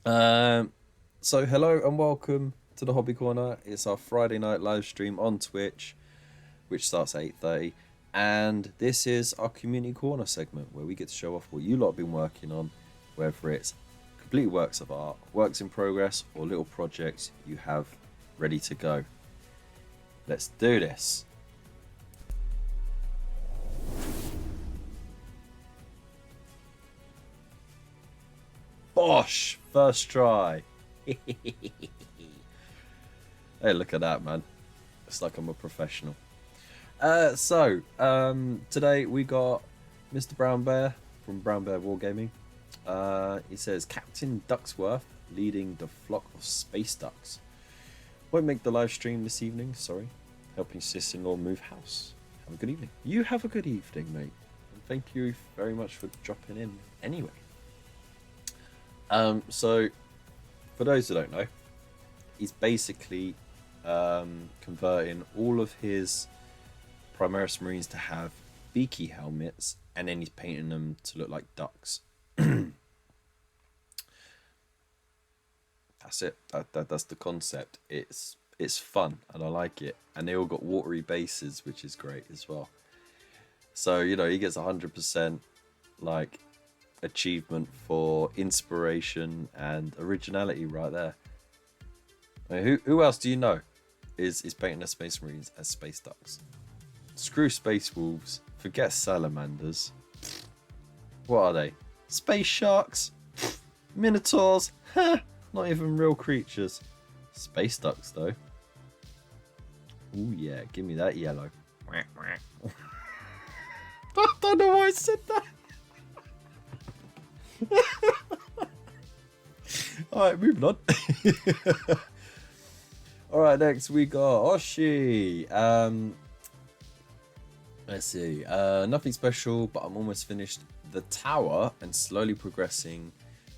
Um, so hello and welcome to the Hobby Corner. It's our Friday night live stream on Twitch, which starts at 8:30, and this is our Community Corner segment where we get to show off what you lot have been working on, whether it's complete works of art, works in progress, or little projects you have ready to go. Let's do this. Bosh! First try. Hey, look at that, man. It's like I'm a professional. Today we got Mr. Brown Bear from Brown Bear Wargaming. He says Captain Ducksworth leading the flock of space ducks. Won't make the live stream this evening, sorry. Helping sister-in-law move house. Have a good evening. You have a good evening, mate. And thank you very much for dropping in anyway. So for those who don't know, he's basically converting all of his Primaris Marines to have beaky helmets, and then he's painting them to look like ducks. That's it. That's the concept. It's fun and I like it, and they all got watery bases, which is great as well. So he gets 100% like achievement for inspiration and originality right there. I mean, who else do you know is painting their Space Marines as space ducks? Screw space wolves. Forget salamanders. What are they? Space sharks? Minotaurs? Not even real creatures. Space ducks, though. Oh yeah, give me that yellow. I don't know why I said that. Alright, moving on. Alright, next we got Oshi. Let's see. Nothing special, but I'm almost finished the tower and slowly progressing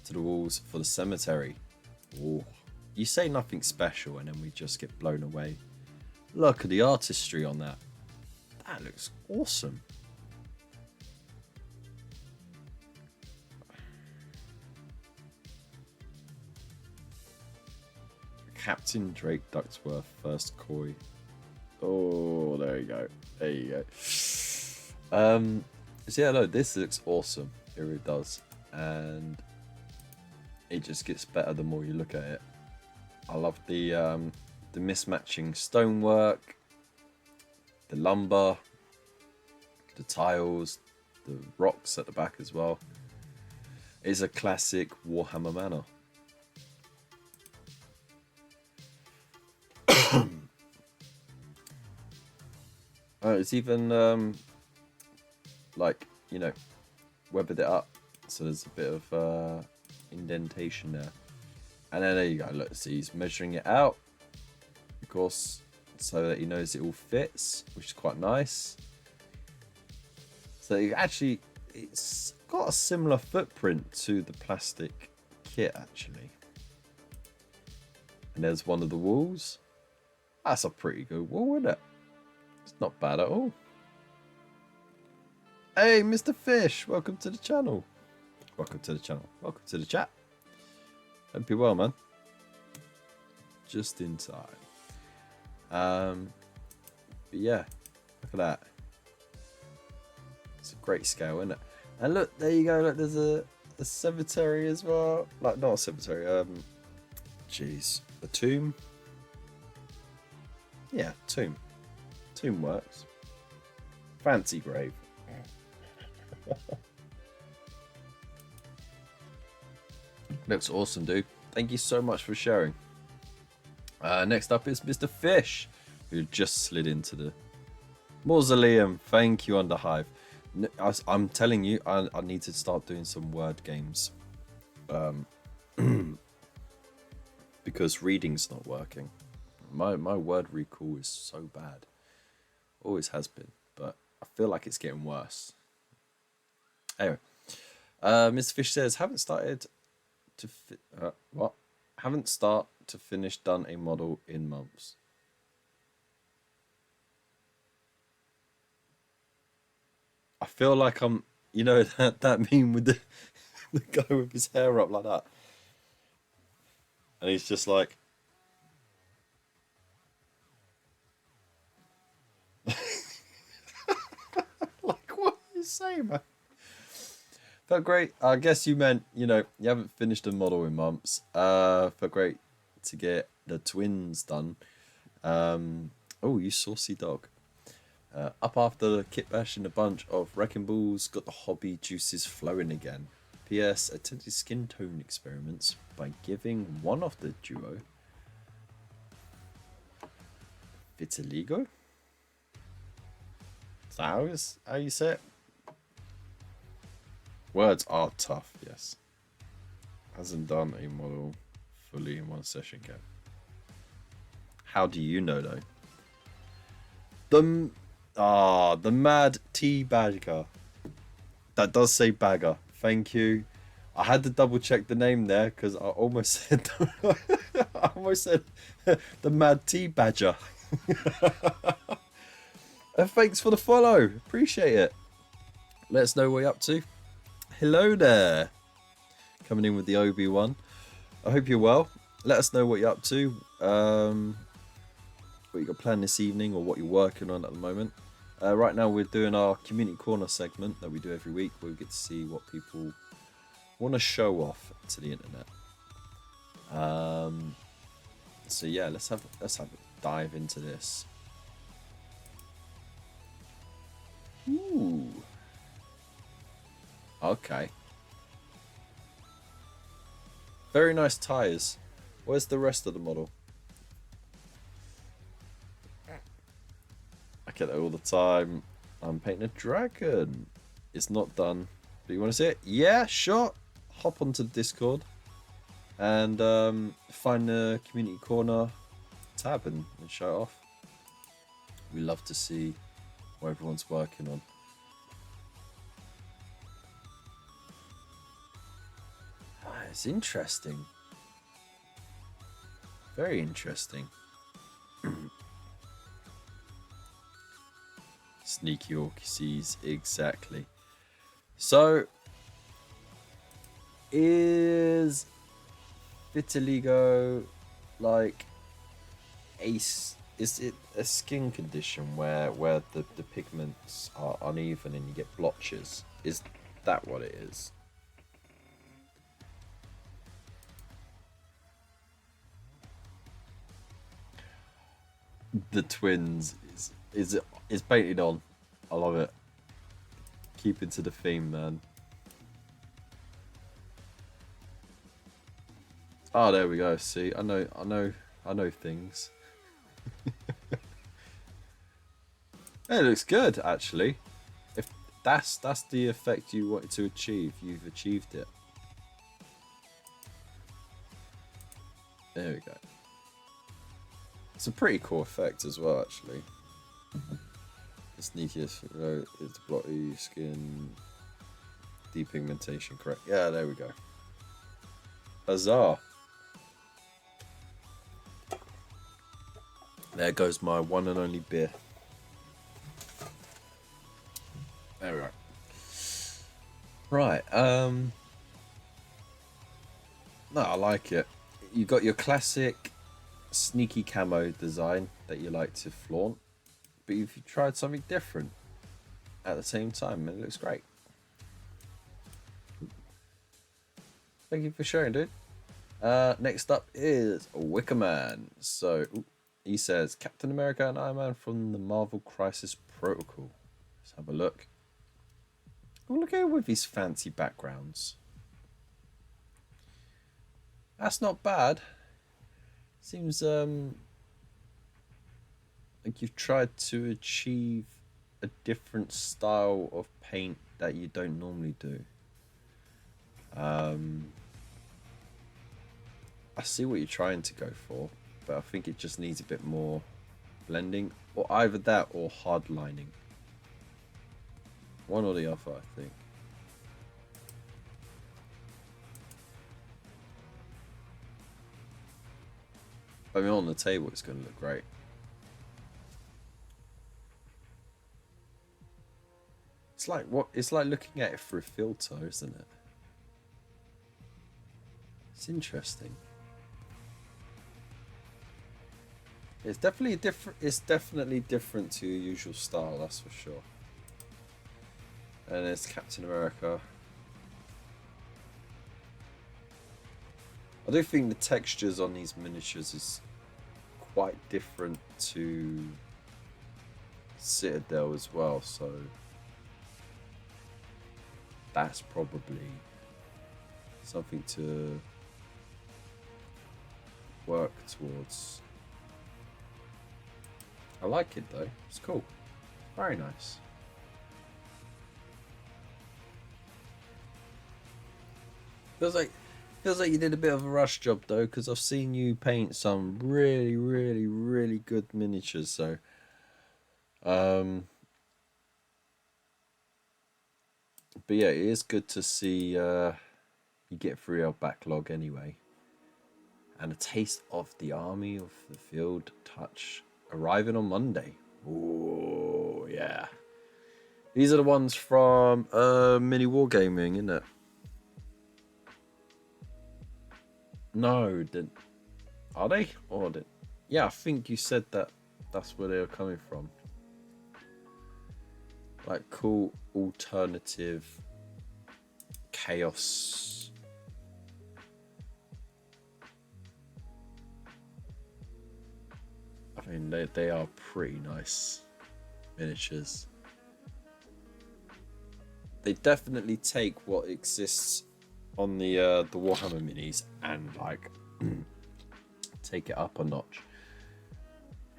to the walls for the cemetery. Oh, you say nothing special and then we just get blown away. Look at the artistry on that. That looks awesome. Captain Drake Ducksworth, first koi. Oh, there you go. There you go. So yeah, no, this looks awesome. It really does. And it just gets better the more you look at it. I love the mismatching stonework, the lumber, the tiles, the rocks at the back as well. It's a classic Warhammer manor. It's even like weathered it up, so there's a bit of indentation there. And then there you go. Look, see, he's measuring it out, of course, so that he knows it all fits, which is quite nice. So it's got a similar footprint to the plastic kit actually. And there's one of the walls. That's a pretty good wall, isn't it? It's not bad at all. Hey, Mr. Fish, welcome to the channel. Welcome to the channel. Welcome to the chat. Hope you're well, man. Just in time. But yeah, look at that. It's a great scale, isn't it? And look, there you go. Look, there's a cemetery as well. Like, not a cemetery. Jeez, a tomb. Yeah, tomb. Tomb works. Fancy grave. Looks awesome, dude. Thank you so much for sharing. Next up is Mr. Fish, who just slid into the mausoleum. Thank you, Underhive. I'm telling you, I need to start doing some word games. Because reading's not working. My word recall is so bad. Always has been, but I feel like it's getting worse. Anyway, Mr. Fish says, haven't started to finish done a model in months. I feel like I'm, that meme with the guy with his hair up like that. And he's just like, like, what are you saying, man? Felt great. I guess you meant, you know, you haven't finished a model in months. Felt great to get the twins done. Oh, you saucy dog. Up after the kit bash in a bunch of wrecking balls, got the hobby juices flowing again. P.S. Attempted skin tone experiments by giving one of the duo vitiligo. Is that how you say it? Words are tough, yes. Hasn't done a model fully in one session yet. How do you know though? The mad tea bagger. That does say bagger. Thank you. I had to double check the name there because I almost said I almost said the mad tea badger. And thanks for the follow. Appreciate it. Let us know what you're up to. Hello there. Coming in with the Obi-Wan. I hope you're well. Let us know what you're up to. What you got planned this evening or what you're working on at the moment. Right now we're doing our community corner segment that we do every week where we get to see what people want to show off to the internet. So yeah, let's have a dive into this. Ooh. Okay. Very nice tires. Where's the rest of the model? I get that all the time. I'm painting a dragon. It's not done. But you want to see it? Yeah, sure. Hop onto the Discord and find the community corner tab and show it off. We love to see what everyone's working on. It's interesting. Very interesting. Sneaky Orchisies, exactly. So, is vitiligo like is it a skin condition where the pigments are uneven and you get blotches? Is that what it is? The twins is painted on. I love it. Keep it to the theme, man. Oh, there we go. See, I know things. It looks good, actually. If that's the effect you wanted to achieve, you've achieved it. There we go. It's a pretty cool effect as well, actually. The sneakiest is blotty skin depigmentation, correct? Yeah, there we go. Huzzah! There goes my one and only beer. There we go. Right, no, I like it. You got your classic sneaky camo design that you like to flaunt, but you've tried something different at the same time, and it looks great. Thank you for sharing, dude. Next up is Wickerman. So he says Captain America and Iron Man from the Marvel Crisis Protocol. Let's have a look. Oh, look at him with his fancy backgrounds. That's not bad. Seems like you've tried to achieve a different style of paint that you don't normally do. I see what you're trying to go for, but I think it just needs a bit more blending, or either that or hard lining. One or the other, I think. I mean, on the table, it's going to look great. It's like what? It's like looking at it through a filter, isn't it? It's interesting. It's definitely different. It's definitely different to your usual style, that's for sure. And it's Captain America. I do think the textures on these miniatures is quite different to Citadel as well, so that's probably something to work towards. I like it though, it's cool, very nice. Feels like you did a bit of a rush job though, because I've seen you paint some really good miniatures. So, but yeah, it is good to see you get through your backlog anyway. And a taste of the army of the field touch arriving on Monday. Oh yeah, these are the ones from Mini Wargaming, isn't it? No, are they? Or did? Yeah, I think you said that. That's where they were coming from. Like cool alternative chaos. I mean, they are pretty nice miniatures. They definitely take what exists on the Warhammer minis and like take it up a notch.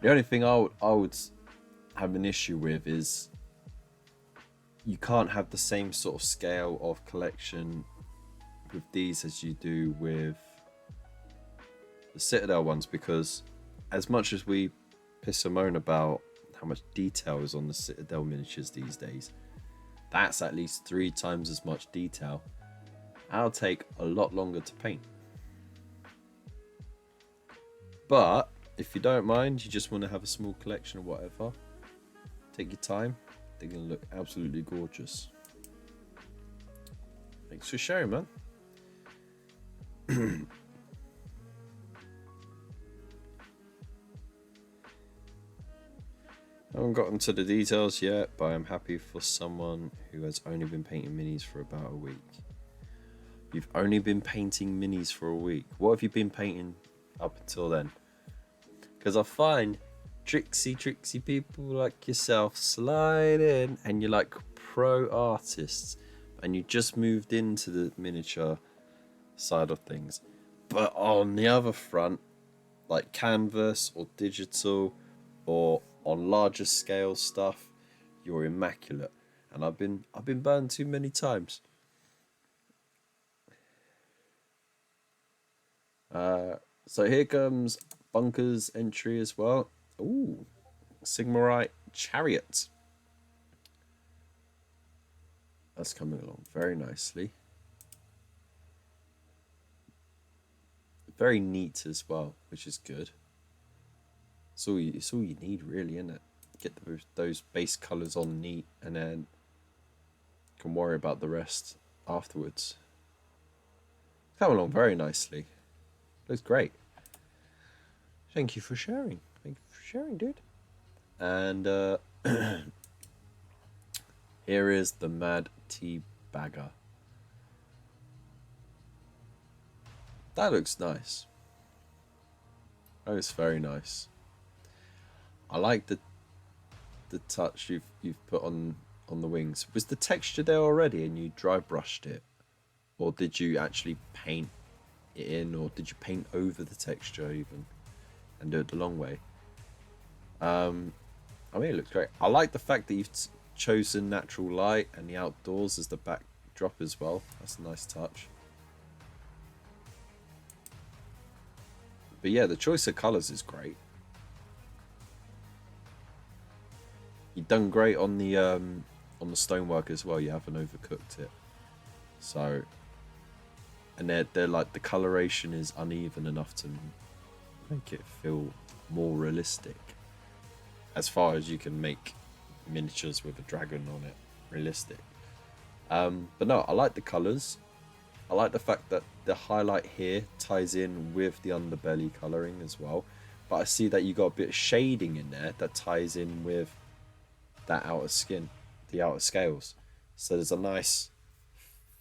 The only thing I would have an issue with is you can't have the same sort of scale of collection with these as you do with the Citadel ones, because as much as we piss and moan about how much detail is on the Citadel miniatures these days, that's at least 3 times as much detail. I'll take a lot longer to paint. But if you don't mind, you just want to have a small collection or whatever, take your time. They're going to look absolutely gorgeous. Thanks for sharing, man. I haven't gotten to the details yet, but I'm happy for someone who has only been painting minis for about a week. You've only been painting minis for a week. What have you been painting up until then? Because I find tricksy people like yourself slide in and you're like pro artists and you just moved into the miniature side of things. But on the other front, like canvas or digital or on larger scale stuff, you're immaculate. And I've been burned too many times. So here comes Bunker's entry as well. Ooh, Sigmarite Chariot. That's coming along very nicely. Very neat as well, which is good. It's all you need really, isn't it? Get those base colours on neat and then you can worry about the rest afterwards. Come along very nicely. Looks great. Thank you for sharing. Thank you for sharing, dude. And here is the Mad Tea Bagger. That looks nice. That is very nice. I like the touch you've put on the wings. Was the texture there already and you dry brushed it? Or did you actually paint it in, or did you paint over the texture even and do it the long way? I mean, it looks great. I like the fact that you've chosen natural light and the outdoors as the backdrop as well. That's a nice touch. But yeah, the choice of colours is great. You've done great on the stonework as well. You haven't overcooked it. So, and they're like the coloration is uneven enough to make it feel more realistic. As far as you can make miniatures with a dragon on it realistic. But no, I like the colours. I like the fact that the highlight here ties in with the underbelly colouring as well. but I see that you got a bit of shading in there that ties in with that outer skin, the outer scales. So there's a nice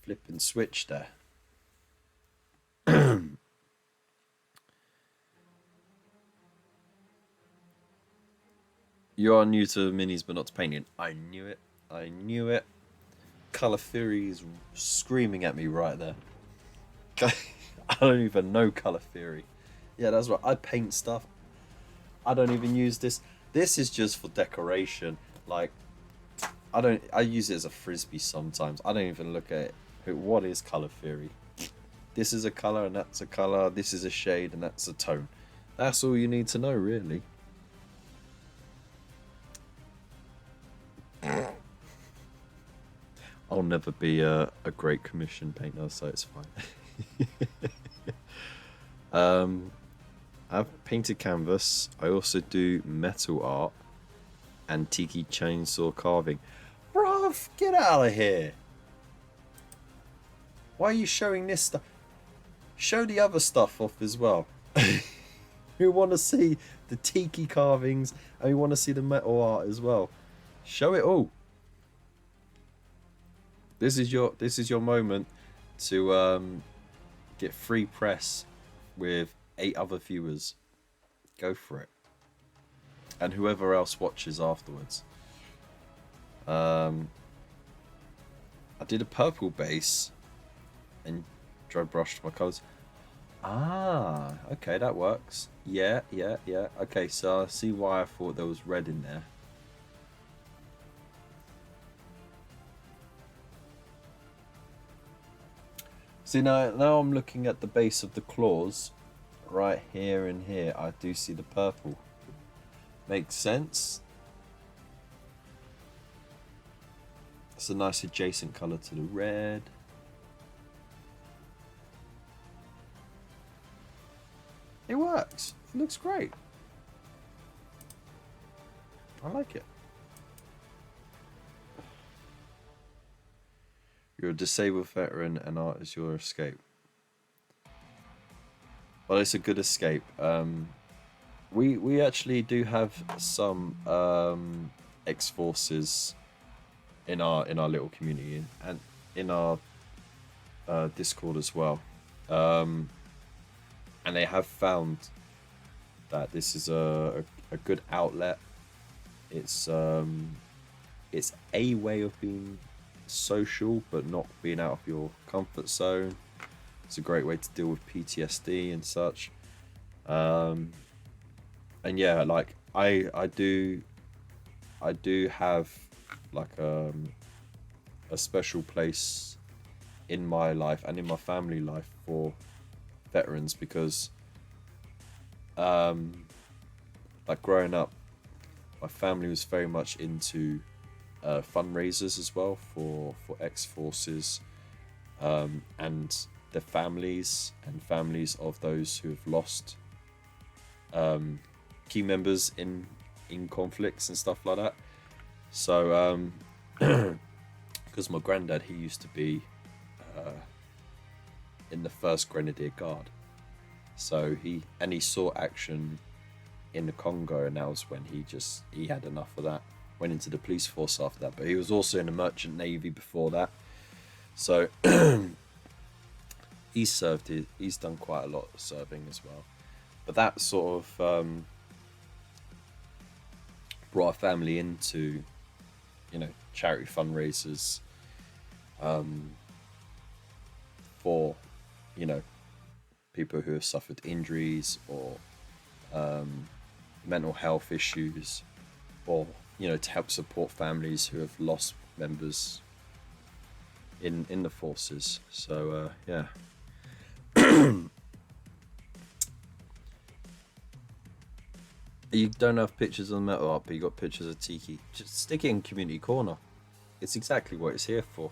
flip and switch there. You are new to minis but not to painting. I knew it. I knew it. Colour Theory is screaming at me right there. I don't even know Colour Theory. Yeah, that's right. I paint stuff. I don't even use this. This is just for decoration. Like, I use it as a frisbee sometimes. I don't even look at it. What is Colour Theory? This is a colour and that's a colour. This is a shade and that's a tone. That's all you need to know, really. I'll never be a great commission painter, so it's fine. I've painted canvas. I also do metal art and Tiki chainsaw carving. Bruv, get out of here. Why are you showing this stuff? Show the other stuff off as well. We want to see the Tiki carvings and we want to see the metal art as well. Show it all. This is your moment to get free press with 8 other viewers. Go for it. And whoever else watches afterwards. I did a purple base and dry brushed my colours. Ah, okay, that works. Yeah. Okay, so I see why I thought there was red in there. See, now I'm looking at the base of the claws. Right here and here, I do see the purple. Makes sense. It's a nice adjacent colour to the red. It works. It looks great. I like it. You're a disabled veteran and art is your escape. Well, it's a good escape. We actually do have some ex-forces in our little community and in our Discord as well. And they have found that this is a good outlet. It's a way of being social but not being out of your comfort zone. It's a great way to deal with PTSD and such. And yeah, like I do have like a special place in my life and in my family life for veterans because like growing up, my family was very much into fundraisers as well for ex-forces and their families and families of those who have lost key members in conflicts and stuff like that. So because my granddad, he used to be in the 1st Grenadier Guard, so he saw action in the Congo, and that was when he had enough of that, went into the police force after that, but he was also in the merchant navy before that. So he's done quite a lot of serving as well, but that sort of brought our family into, you know, charity fundraisers for, you know, people who have suffered injuries or mental health issues, or, you know, to help support families who have lost members in the forces. So yeah. You don't have pictures of metal art, but you got pictures of Tiki. Just stick it in community corner. It's exactly what it's here for.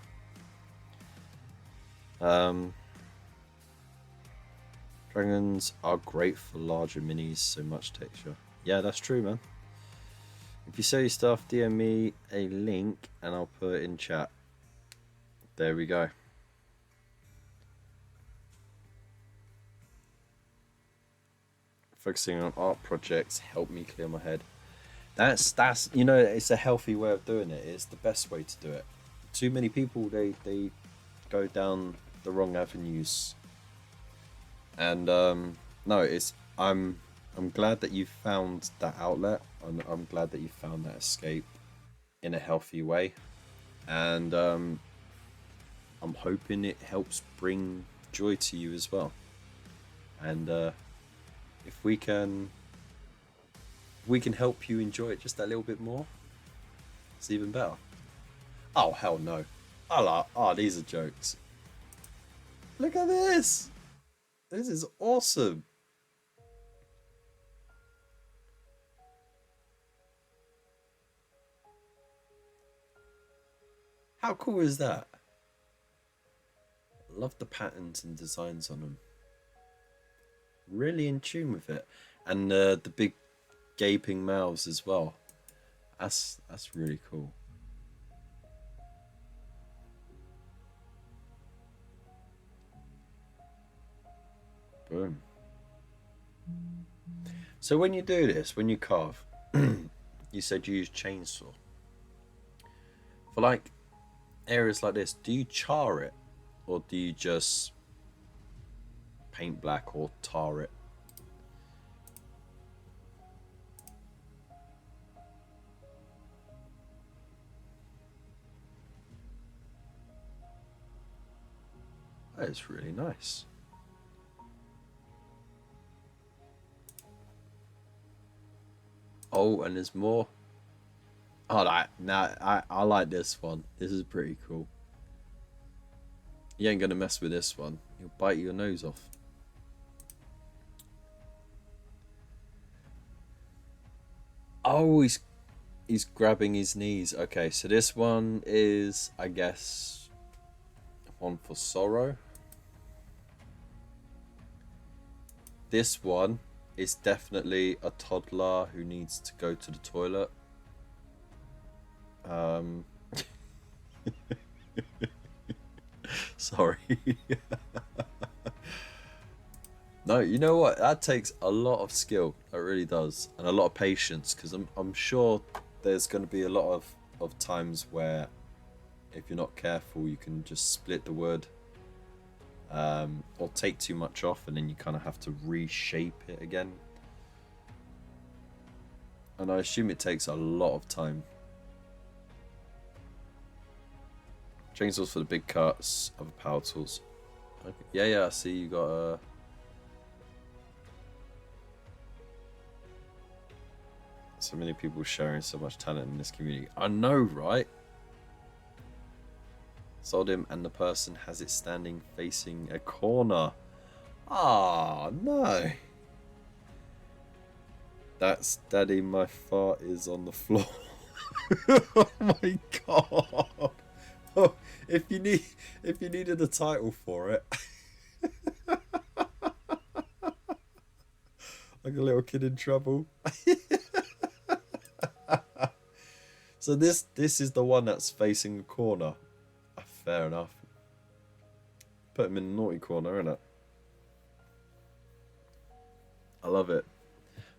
Dragons are great for larger minis, so much texture. Yeah, that's true, man. If you sell your stuff, DM me a link and I'll put it in chat. There we go. focusing on art projects help me clear my head. That's you know, it's a healthy way of doing it. It's the best way to do it. Too many people they go down the wrong avenues, and no, it's I'm glad that you found that outlet. I'm glad that you found that escape in a healthy way, and I'm hoping it helps bring joy to you as well. And if we can help you enjoy it just a little bit more, it's even better. Oh hell no! Oh, these are jokes. Look at this. This is awesome. How cool is that? Love the patterns and designs on them. Really in tune with it, and the big gaping mouths as well. That's really cool. Boom. So when you do this, when you carve, you said you use chainsaw. For like areas like this, do you char it or do you just paint black or tar it? That is really nice. Oh, and there's more. Oh, I like this one. This is pretty cool. You ain't gonna mess with this one. You'll bite your nose off. Oh, he's grabbing his knees. Okay, so this one is, I guess, one for sorrow. This one is definitely a toddler who needs to go to the toilet. Sorry. No, you know what? That takes a lot of skill. It really does, and a lot of patience. Because I'm sure there's going to be a lot of times where, if you're not careful, you can just split the wood, or take too much off, and then you kind of have to reshape it again. And I assume it takes a lot of time. Chainsaws for the big cuts, other power tools. Okay. Yeah, I see you got so many people sharing so much talent in this community. I know, right? Sold him, and the person has it standing facing a corner. Ah, no. That's Daddy, my fart is on the floor. Oh my god. Oh, if you needed a title for it. Like a little kid in trouble. So this is the one that's facing a corner. Fair enough. Put him in the naughty corner, innit? I love it.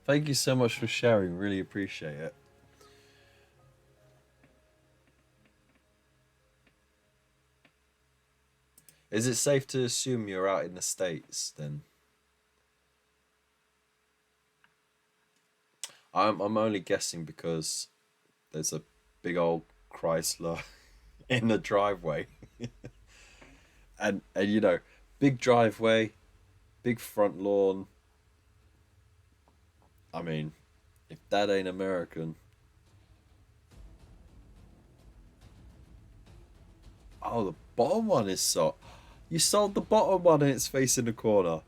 Thank you so much for sharing. Really appreciate it. Is it safe to assume you're out in the States then? I'm only guessing because there's a big old Chrysler in the driveway. and you know, big driveway, big front lawn. I mean, if that ain't American. Oh, the bottom one is so. You sold the bottom one and it's facing the corner.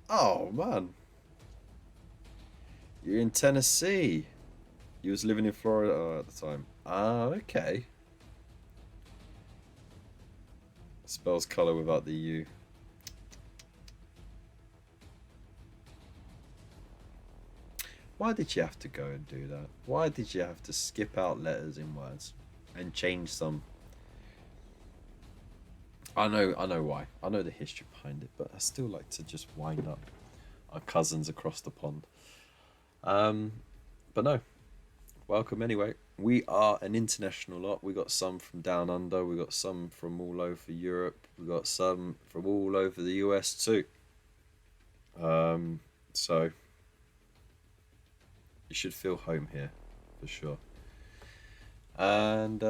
Oh man. You're in Tennessee. You was living in Florida at the time. Ah, okay. Spells colour without the U. Why did you have to go and do that? Why did you have to skip out letters in words and change some? I know why. I know the history behind it, but I still like to just wind up our cousins across the pond. Um, but no, welcome anyway. We are an international lot. We got some from down under. We got some from all over Europe. We got some from all over the US too. So you should feel home here for sure. And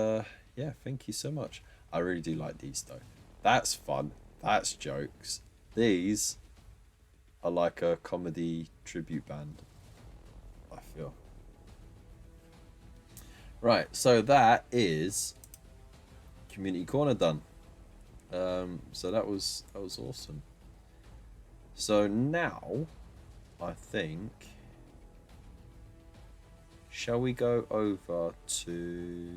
yeah, thank you so much. I really do like these though. That's fun. That's jokes. These are like a comedy tribute band, I feel. Right, so that is Community Corner done. So that was awesome. So now, I think, shall we go over to